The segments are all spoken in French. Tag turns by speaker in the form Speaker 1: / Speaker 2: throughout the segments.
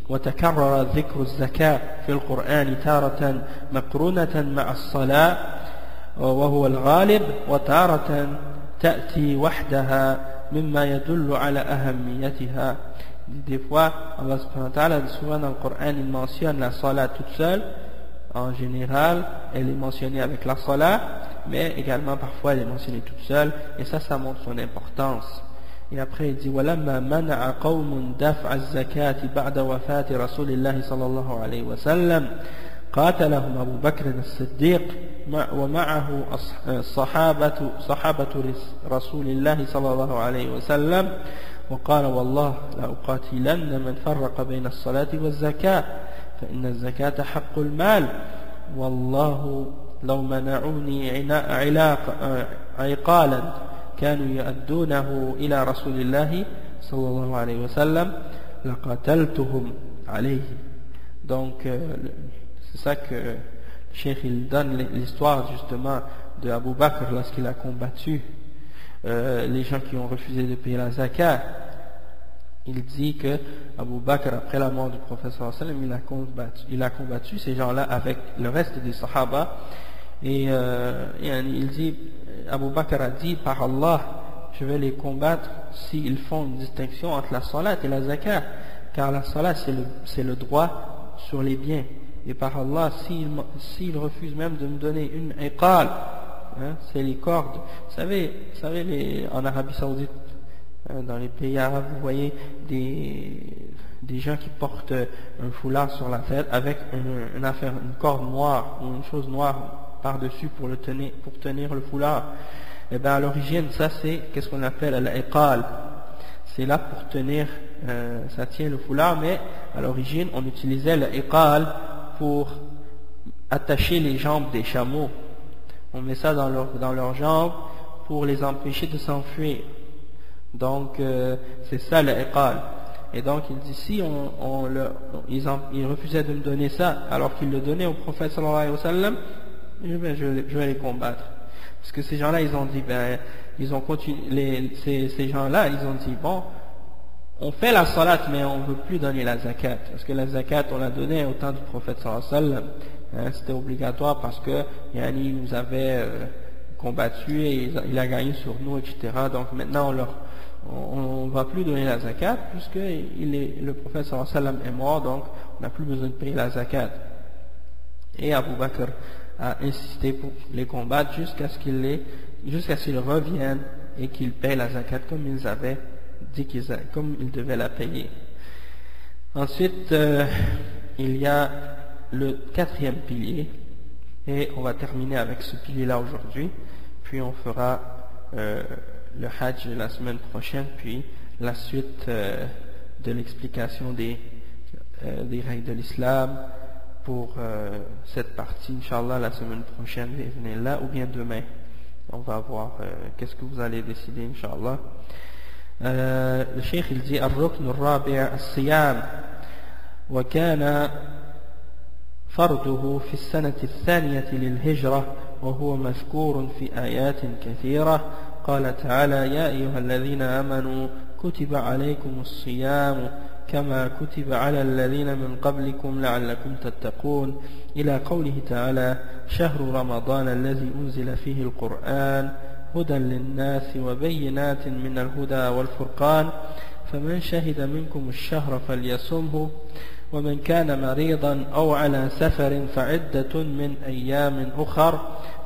Speaker 1: وتكرر ذكر الزكاة في القرآن تارة مقرونة مع الصلاة وهو الغالب وتارة تأتي وحدها مما يدل على أهميتها. Des fois, Allah subhanahu wa ta'ala, souvent dans le Coran, il mentionne la salat toute seule. En général, elle est mentionnée avec la salat, mais également parfois elle est mentionnée toute seule, et ça montre son importance. Et après il dit وَلَمَّا مَنَعَ قَوْمٌ دَفْعَ الزَّكَاةِ بَعْدَ وَفَاةِ رَسُولِ اللَّهِ صلى الله عليه وسلم قاتلهم أبو بكر الصديق ومعه صحابة رسول الله صلى الله عليه وسلم وقال والله لأقاتلن من فرق بين الصلاة والزكاة فإن الزكاة حق المال والله لو منعوني عقالا كانوا يؤدونه إلى رسول الله صلى الله عليه وسلم لقاتلتهم عليه. Donc c'est ça que le cheikh il donne l'histoire justement de Abu Bakr lorsqu'il a combattu les gens qui ont refusé de payer la zakat. Il dit que Abu Bakr, après la mort du prophète sallallahu alayhi wa sallam, il a combattu ces gens-là avec le reste des sahaba. Et il dit, Abu Bakr a dit, par Allah, je vais les combattre s'ils font une distinction entre la salat et la zakat. Car la salat, c'est le droit sur les biens. Et par Allah, s'ils refusent même de me donner une iqal, c'est les cordes. Vous savez en Arabie Saoudite, dans les pays arabes, vous voyez des gens qui portent un foulard sur la tête avec une corde noire ou une chose noire par-dessus pour tenir le foulard. Et bien à l'origine, ça c'est qu'est-ce qu'on appelle l'iqal. C'est là pour tenir, ça tient le foulard, mais à l'origine on utilisait l'iqal pour attacher les jambes des chameaux. On met ça dans leurs jambes pour les empêcher de s'enfuir. Donc c'est ça l'iqal. Et donc il dit si ils refusaient de me donner ça alors qu'ils le donnaient au prophète sallallahu alayhi wa sallam, je vais les combattre. Parce que ces gens-là ils ont dit ils ont continué, ces gens-là ils ont dit bon, on fait la salat mais on ne veut plus donner la zakat. Parce que la zakat on la donnait au temps du prophète sallallahu alayhi wa sallam. C'était obligatoire parce que il nous avait combattu et il a gagné sur nous, etc. Donc maintenant on ne va plus donner la zakat puisque le prophète sallallahu alayhi wa sallam est mort, donc on n'a plus besoin de payer la zakat. Et Abu Bakr a insisté pour les combattre jusqu'à ce qu'ils reviennent et qu'ils payent la zakat comme ils avaient dit comme ils devaient la payer. Ensuite il y a le quatrième pilier, et on va terminer avec ce pilier-là aujourd'hui, puis on fera le Hajj la semaine prochaine, puis la suite de l'explication des règles de l'islam pour cette partie, Inch'Allah, la semaine prochaine, là, ou bien demain. On va voir qu'est-ce que vous allez décider, Inch'Allah. Le cheikh il dit الركن الرابع الصيام وكان فرضه في السنة الثانية للهجرة وهو مذكور في آيات كثيرة. قال تعالى يا أيها الذين آمنوا كتب عليكم الصيام كما كتب على الذين من قبلكم لعلكم تتقون إلى قوله تعالى شهر رمضان الذي أنزل فيه القرآن هدى للناس وبينات من الهدى والفرقان فمن شهد منكم الشهر فليصمه ومن كان مريضا أو على سفر فعدة من أيام أخر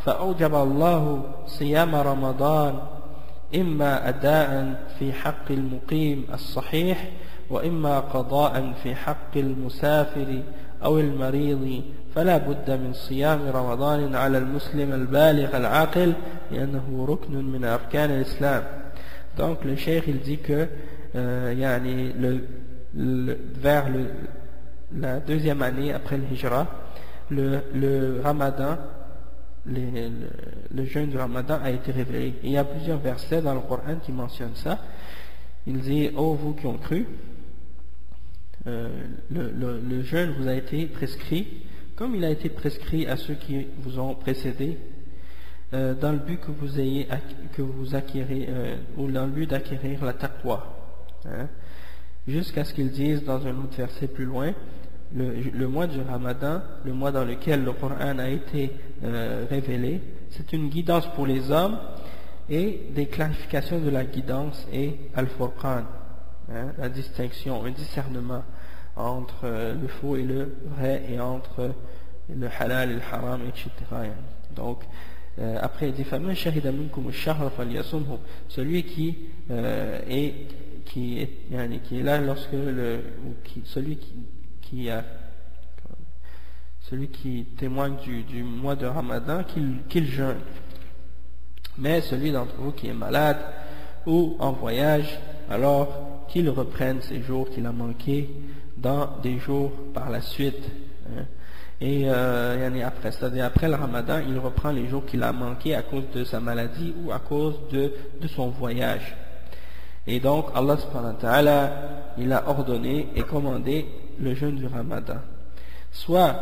Speaker 1: فأوجب الله صيام رمضان إما أداء في حق المقيم الصحيح وإما قضاء في حق المسافر أو المريض فلا بد من صيام رمضان على المسلم البالغ العاقل لأنه ركن من أركان الإسلام. Donc le cheikh il dit que vers la deuxième année après le hijra, le ramadan, le jeûne du ramadan a été révélé. Et il y a plusieurs versets dans le Coran qui mentionnent ça. Il dit ô vous qui ont cru, le jeûne vous a été prescrit comme il a été prescrit à ceux qui vous ont précédé, dans le but que vous acquérez ou dans le but d'acquérir la taqwa, jusqu'à ce qu'ils disent dans un autre verset plus loin, le mois du Ramadan, le mois dans lequel le Coran a été révélé, c'est une guidance pour les hommes et des clarifications de la guidance et Al-Furqan, la distinction, un discernement entre le faux et le vrai et entre le halal et le haram, etc. Donc, après il dit فَمَنْ شَهِدَ مِنْكُمُ الشَّهْرَ فَلْيَصُمْهُ, celui qui est là lorsque celui qui témoigne du mois de Ramadan, qu'il jeûne. Mais celui d'entre vous qui est malade ou en voyage, alors qu'il reprenne ces jours qu'il a manqués dans des jours par la suite. Et après, c'est-à-dire après le Ramadan, il reprend les jours qu'il a manqués à cause de sa maladie ou à cause de son voyage. Et donc Allah subhanahu wa ta'ala, il a ordonné et commandé le jeûne du Ramadan. Soit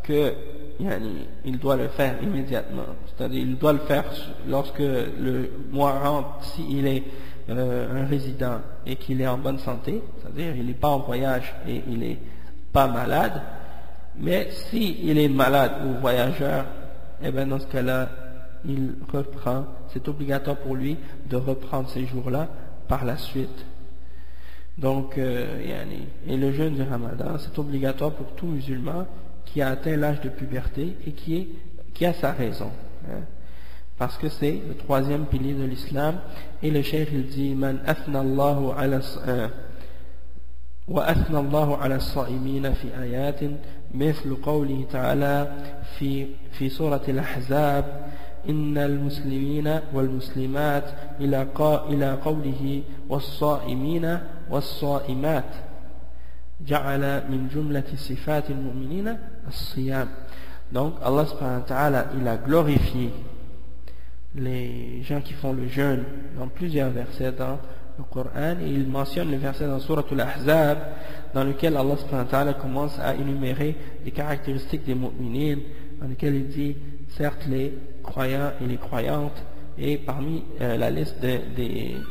Speaker 1: que il doit le faire immédiatement, c'est-à-dire il doit le faire lorsque le mois rentre, s'il est un résident et qu'il est en bonne santé, c'est-à-dire il n'est pas en voyage et il n'est pas malade. Mais s'il est malade ou voyageur, eh bien dans ce cas-là, il reprend, c'est obligatoire pour lui de reprendre ces jours-là par la suite. Donc, et le jeûne du Ramadan, c'est obligatoire pour tout musulman qui a atteint l'âge de puberté et qui a sa raison. Parce que c'est le troisième pilier de l'islam. Et le cheikh il dit Man athna Allahu ala وأثنى الله على الصائمين في آيات مثل قوله تعالى في سورة الأحزاب إن المسلمين والمسلمات إلى قوله والصائمين والصائمات جعل من جملة صفات المؤمنين الصيام. Donc Allah subhanahu wa ta'ala, il a glorifié les gens qui font le jeûne dans plusieurs versets dans le Coran, et il mentionne le verset dans Surat Al-Ahzab dans lequel Allah subhanahu wa ta'ala commence à énumérer les caractéristiques des mu'minines, dans lequel il dit certes les croyants et les croyantes, et parmi la liste des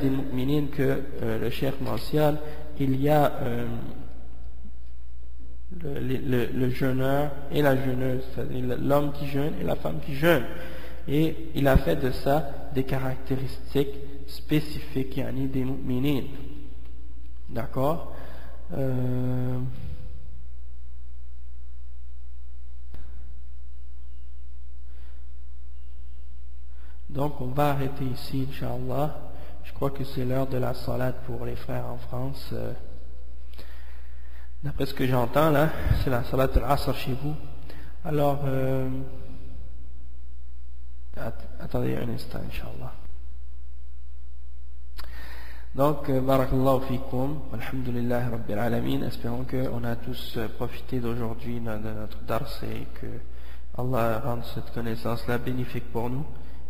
Speaker 1: mu'minines que le cheikh mentionne, il y a le jeûneur et la jeûneuse, c'est-à-dire l'homme qui jeûne et la femme qui jeûne. Et il a fait de ça des caractéristiques spécifiques des mu'minin. D'accord. Donc on va arrêter ici, Inch'Allah. Je crois que c'est l'heure de la salade pour les frères en France. D'après ce que j'entends là, c'est la salade al-Asr chez vous. Alors, attendez un instant, Inch'Allah. Donc, barakallahu fikum, alhamdulillah rabbil alamin. Espérons qu'on a tous profité d'aujourd'hui de notre dars et que Allah rende cette connaissance-là bénéfique pour nous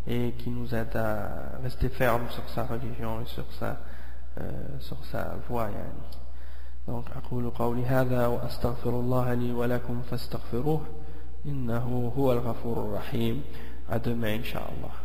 Speaker 1: et qui nous aide à rester ferme sur sa religion et sur sa voie. Donc, أقول قولي هذا وأستغفر الله لي ولكم فاستغفروه إنه هو الغفور الرحيم. À demain, Inch'Allah.